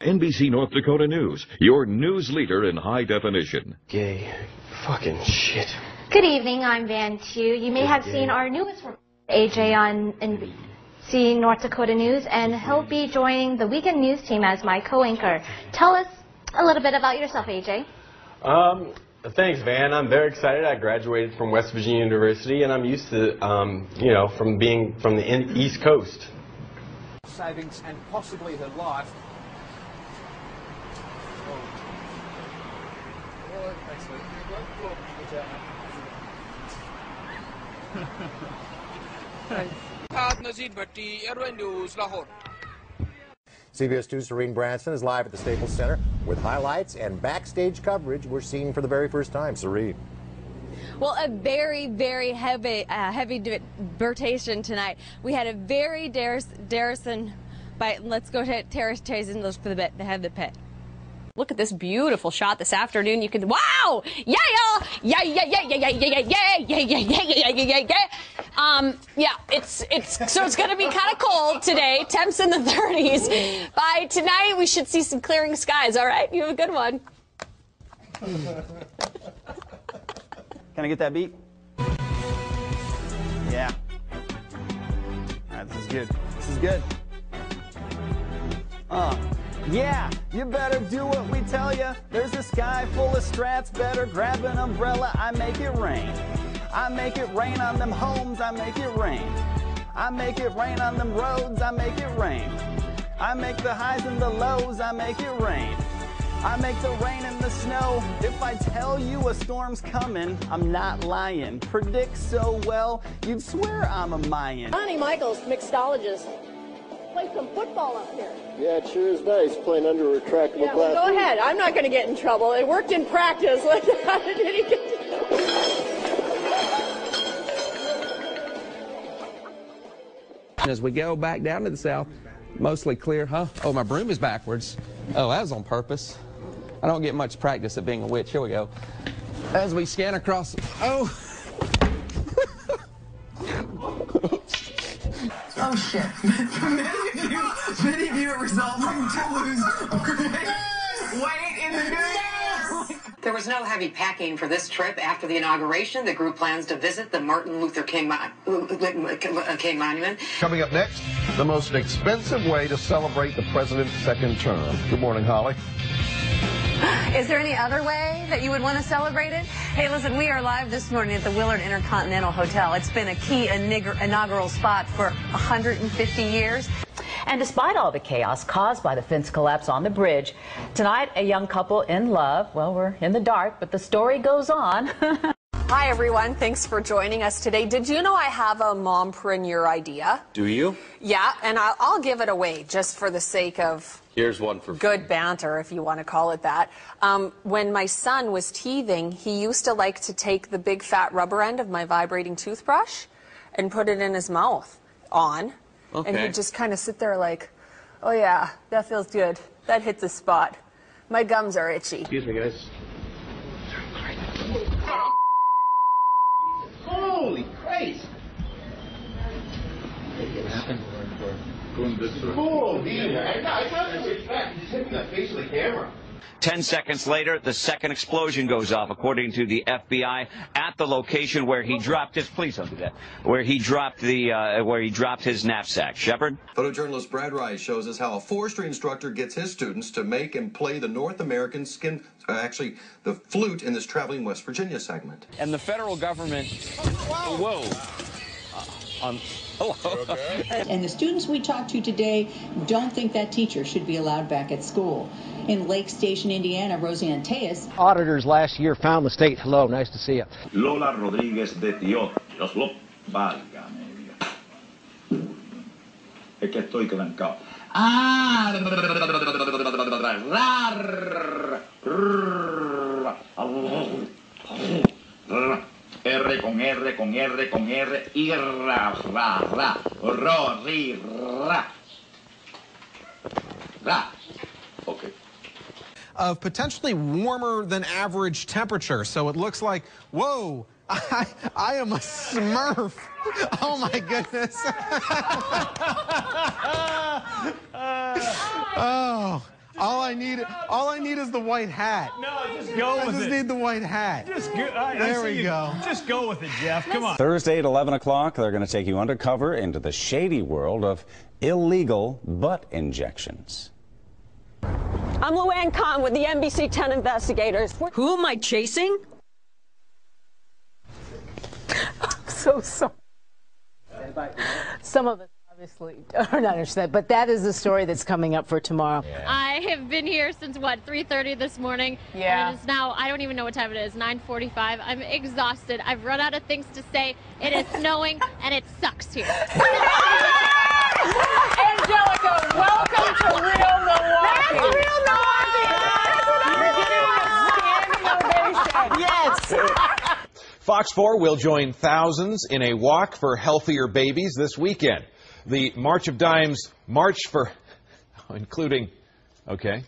NBC North Dakota News, your news leader in high definition. Gay fucking shit. Good evening, I'm Van Tu. You may have seen our newest reporter, AJ, on NBC North Dakota News, and he'll be joining the weekend news team as my co-anchor. Tell us a little bit about yourself, AJ. Thanks, Van. I'm very excited. I graduated from West Virginia University, and I'm used to, from being from the East Coast. Savings and possibly her life. CBS 2's Serene Branson is live at the Staples Center with highlights and backstage coverage we're seeing for the very first time. Serene. Well, a very, very heavy debatation tonight. We had a very Darrison fight. Let's go to Terrace Chase and look for the bit. They have the pit. Look at this beautiful shot this afternoon. You can, wow, yeah, y'all, yeah, yeah, yeah, yeah, yeah, yeah, yeah, yeah, yeah, yeah, yeah, yeah. Yeah, so it's going to be kind of cold today. Temps in the 30s. By tonight, we should see some clearing skies. All right, you have a good one. Can I get that beat? Yeah. All right, this is good. This is good. Yeah, you better do what we tell you. There's a sky full of strats, better grab an umbrella. I make it rain. I make it rain on them homes, I make it rain. I make it rain on them roads, I make it rain. I make the highs and the lows, I make it rain. I make the rain and the snow. If I tell you a storm's coming, I'm not lying. Predict so well, you'd swear I'm a Mayan. Connie Michaels, mixologist. Play some football up here. Yeah, it sure is nice playing under retractable glass. Well, go ahead. I'm not going to get in trouble. It worked in practice. How did he get As we go back down to the south, mostly clear, huh? Oh, my broom is backwards. Oh, that was on purpose. I don't get much practice at being a witch. Here we go. As we scan across, oh. Oh shit. Many of you are resulting to lose weight in the new year. There was no heavy packing for this trip. After the inauguration, the group plans to visit the Martin Luther King Monument. Coming up next, the most expensive way to celebrate the president's second term. Good morning, Holly. Is there any other way that you would want to celebrate it? Hey, listen, we are live this morning at the Willard Intercontinental Hotel. It's been a key inaugural spot for 150 years. And despite all the chaos caused by the fence collapse on the bridge, tonight a young couple in love, well, we're in the dark, but the story goes on. Hi, everyone. Thanks for joining us today. Did you know I have a mompreneur idea? Do you? Yeah, and I'll give it away just for the sake of Here's one for good banter, if you want to call it that. When my son was teething, he used to like to take the big fat rubber end of my vibrating toothbrush and put it in his mouth on. Okay. And he'd just kind of sit there like, oh yeah, that feels good. That hit the spot. My gums are itchy. Excuse me, guys. Holy Christ! What happened? Cool, I thought it was back. He's hitting the face of the camera. 10 seconds later, the second explosion goes off, according to the FBI, at the location where he dropped his, please don't do that, where he dropped his knapsack. Shepard? Photojournalist Brad Rice shows us how a forestry instructor gets his students to make and play the North American the flute in this Traveling West Virginia segment. And the federal government, whoa. Hello. And the students we talked to today don't think that teacher should be allowed back at school. In Lake Station, Indiana, Roseanne Tejas. Auditors last year found the state. Hello, nice to see you. Lola Rodríguez de Tiot. Dios lo válgame. Es que estoy trancado. R con R con R con R y ra ra ro ri ra ra. Okay. Of potentially warmer than average temperature, so it looks like, whoa, I am a Smurf. Oh my goodness. Oh, All I need is the white hat. No, just go with it. I just need the white hat. Just go. There we go. Just go with it, Jeff. Come on. Thursday at 11 o'clock, they're going to take you undercover into the shady world of illegal butt injections. I'm Luann Kahn with the NBC 10 investigators. Who am I chasing? I'm so sorry. Some of us obviously are not interested, but that is the story that's coming up for tomorrow. Yeah. I have been here since, what, 3:30 this morning? Yeah. And it is now, I don't even know what time it is, 9:45. I'm exhausted. I've run out of things to say. It is snowing, and it sucks here. Angelica, welcome to Real Milwaukee. That's Real Milwaukee. You're getting a standing ovation. Yes. Fox 4 will join thousands in a walk for healthier babies this weekend. The March of Dimes March for, including, okay,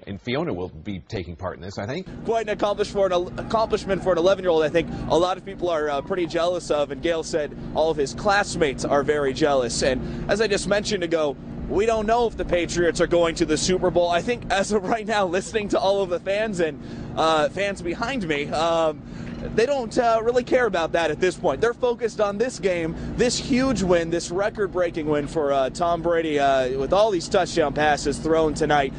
and Fiona will be taking part in this, I think. Quite an accomplishment for an 11-year-old, I think a lot of people are pretty jealous of, and Gail said all of his classmates are very jealous. And as I just mentioned ago, we don't know if the Patriots are going to the Super Bowl. I think as of right now, listening to all of the fans and fans behind me, they don't really care about that at this point. They're focused on this game, this huge win, this record-breaking win for Tom Brady with all these touchdown passes thrown tonight.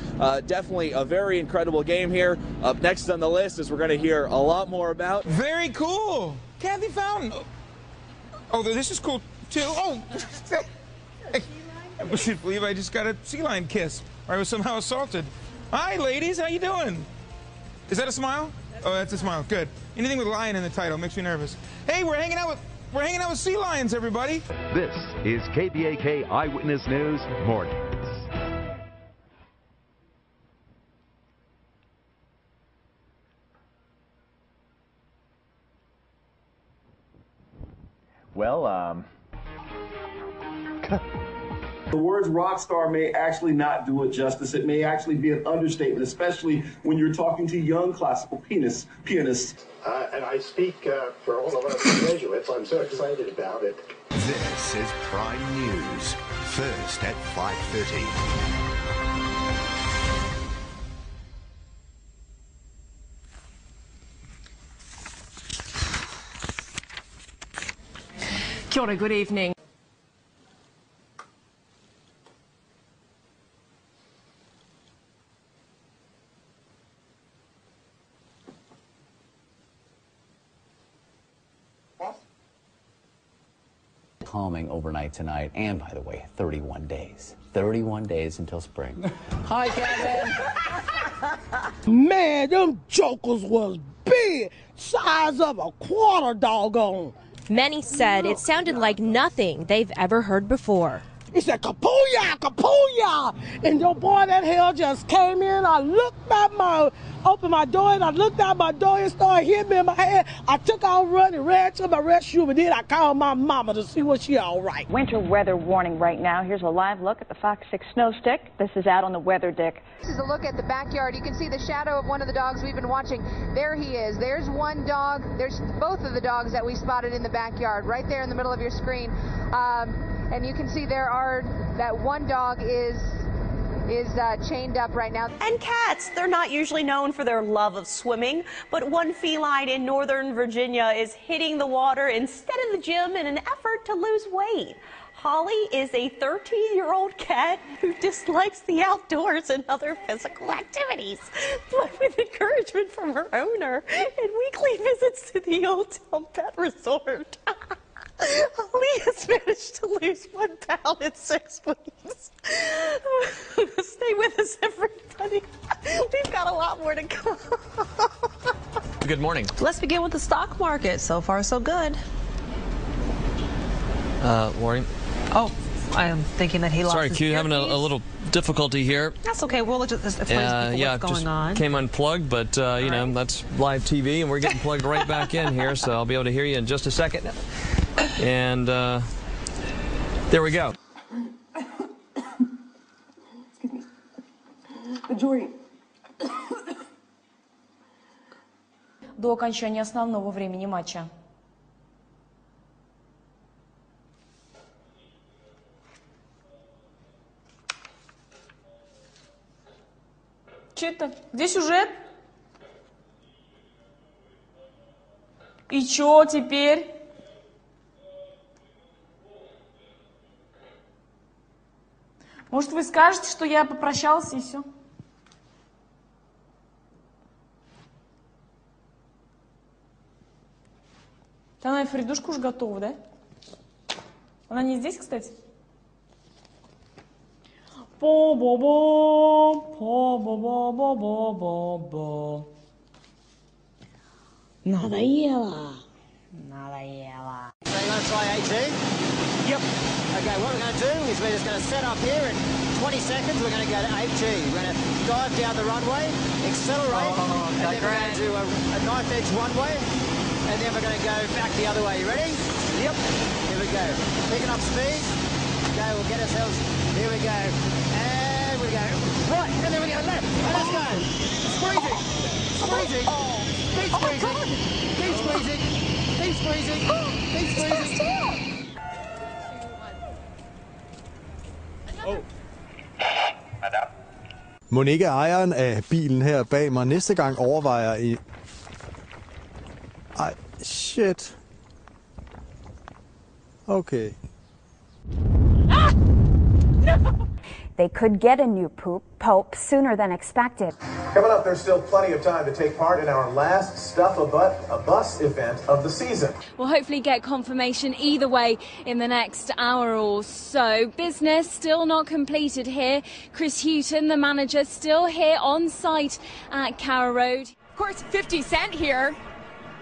Definitely a very incredible game here. Up next on the list is we're going to hear a lot more about. Very cool. Kathy Fountain. Oh, this is cool, too. Oh, I can't believe I just got a sea lion kiss. Or I was somehow assaulted. Hi, ladies. How you doing? Is that a smile? Oh, that's a smile. Good. Anything with lion in the title makes me nervous. Hey, we're hanging out with sea lions, everybody. This is KBAK Eyewitness News Mornings. Well, the words rock star may actually not do it justice. It may actually be an understatement, especially when you're talking to young classical pianists. And I speak for all of us Jesuits. I'm so excited about it. This is Prime News, first at 5:30. Kia ora, good evening. Calming overnight tonight, and by the way, 31 days. 31 days until spring. Hi, Kevin. Man, them jokers was big, size of a quarter doggone. Many said it sounded like nothing they've ever heard before. He said, kapooyah, kapooyah. And your boy, that hell just came in. I looked at opened my door, and I looked out my door and started hitting me in my head. I took out running, ran to my rescue, but then I called my mama to see was she all right. Winter weather warning right now. Here's a live look at the Fox 6 snow stick. This is out on the weather deck. This is a look at the backyard. You can see the shadow of one of the dogs we've been watching. There he is. There's one dog. There's both of the dogs that we spotted in the backyard, right there in the middle of your screen. And you can see that one dog is chained up right now. And cats, they're not usually known for their love of swimming, but one feline in Northern Virginia is hitting the water instead of the gym in an effort to lose weight. Holly is a 13-year-old cat who dislikes the outdoors and other physical activities, but with encouragement from her owner and weekly visits to the Old Town Pet Resort. Holly has managed to lose 1 pound in 6 weeks. Stay with us, everybody. We've got a lot more to come. Good morning. Let's begin with the stock market. So far, so good. Lauren. Oh, I am thinking that he lost Sorry, his Q, having a earpiece. little difficulty here. That's okay. We'll just explain to people what's going on. Came unplugged, but you know, that's live TV, and we're getting plugged right back in here, so I'll be able to hear you in just a second. And there we go. До окончания основного времени матча. Че-то? Где сюжет? И чё теперь? Может, вы скажете, что я попрощалась и все? Она и Фридушка уж готова, да? Она не здесь, кстати? По-бо-бо, по-бо-бо-бо-бо-бо. Надоело. Надоело. So you want to try A2? Yep. Okay, what we're going to do is we're just going to set up here in 20 seconds. We're going to go to A2. We're going to dive down the runway, accelerate, and then we're going to do a knife edge one way, and then we're going to go back the other way. You ready? Yep. Here we go. Picking up speed. Okay, we'll get ourselves. Here we go. And we go. Right, and then we go left. And let's go. Squeezing. Squeezing. Keep squeezing. Keep squeezing. Keep squeezing. Keep squeezing. Mon ikke ejeren af bilen her bag mig næste gang overvejer i... Ej, shit. Okay. Ah! No! They could get a new pope sooner than expected. Coming up, there's still plenty of time to take part in our last Stuff a Bus event of the season. We'll hopefully get confirmation either way in the next hour or so. Business still not completed here. Chris Houghton, the manager, still here on site at Carrow Road. Of course, 50 Cent here.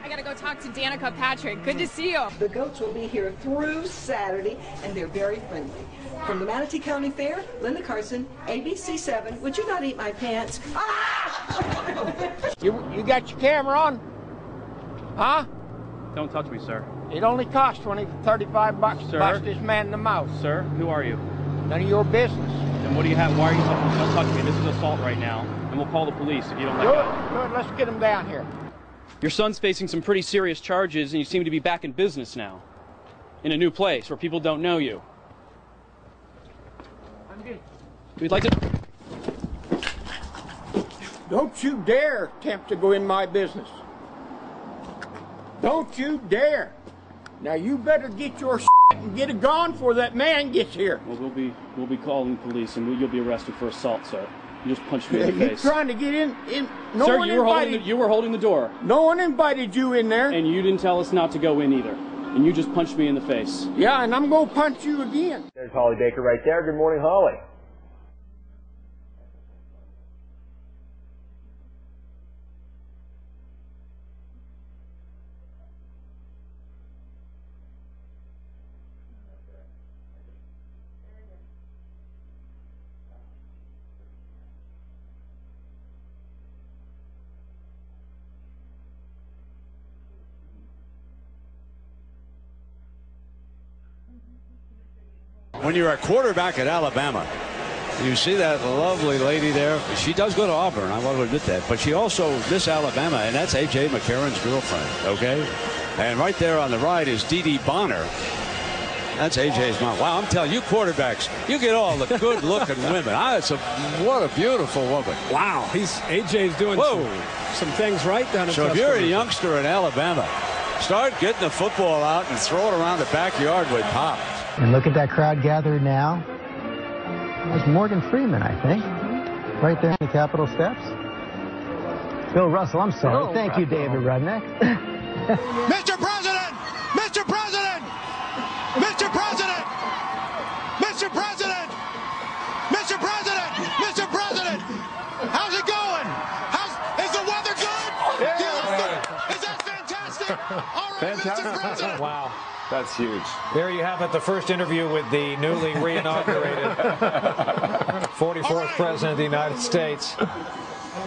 I gotta go talk to Danica Patrick. Good to see you. The goats will be here through Saturday, and they're very friendly. From the Manatee County Fair, Linda Carson, ABC 7. Would you not eat my pants? Ah! You got your camera on? Huh? Don't touch me, sir. It only costs $35 to bust this man in the mouth. Sir, who are you? None of your business. Then what do you have? Why are you touching me? Don't touch me. This is assault right now, and we'll call the police if you don't let go. Good. Let's get him down here. Your son's facing some pretty serious charges, and you seem to be back in business now. In a new place where people don't know you. We'd like to... Don't you dare attempt to go in my business. Don't you dare. Now you better get your and get it gone before that man gets here. Well, we'll be calling the police, and you'll be arrested for assault, sir. You just punched me in the face. You're trying to get in. Sir, you were holding the door. No one invited you in there. And you didn't tell us not to go in either. And you just punched me in the face. Yeah, and I'm going to punch you again. There's Holly Baker right there. Good morning, Holly. When you're a quarterback at Alabama, you see that lovely lady there. She does go to Auburn, I want to admit that. But she also, Miss Alabama, and that's A.J. McCarron's girlfriend, okay? And right there on the right is Dee Dee Bonner. That's A.J.'s mom. Wow, I'm telling you, quarterbacks, you get all the good-looking women. What a beautiful woman. Wow. A.J.'s doing some things right down in So if you're a youngster in Alabama, start getting the football out and throw it around the backyard with Pop. And look at that crowd gathered now. There's Morgan Freeman, I think, right there in the Capitol steps. Bill Russell, I'm sorry. Thank you, David Rudnick. Mr. President! Mr. President! Mr. President! Mr. President! Mr. President! Mr. President! How's it going? Is the weather good? Yeah. Is that fantastic? All right, Fantastic. Mr. President. Wow. That's huge. There you have it, the first interview with the newly re-inaugurated 44th President of the United States.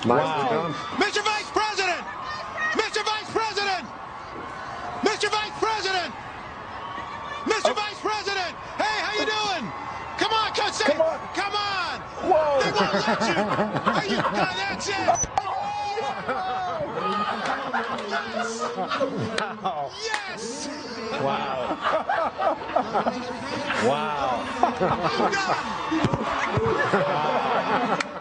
Wow. Mr. Vice President! Mr. Vice President! Mr. Vice President! Mr. Vice President! Hey, how you doing? Come on, come on! Whoa! They won't let you! Are you? That's it! Yes! Wow. Wow. I'm done!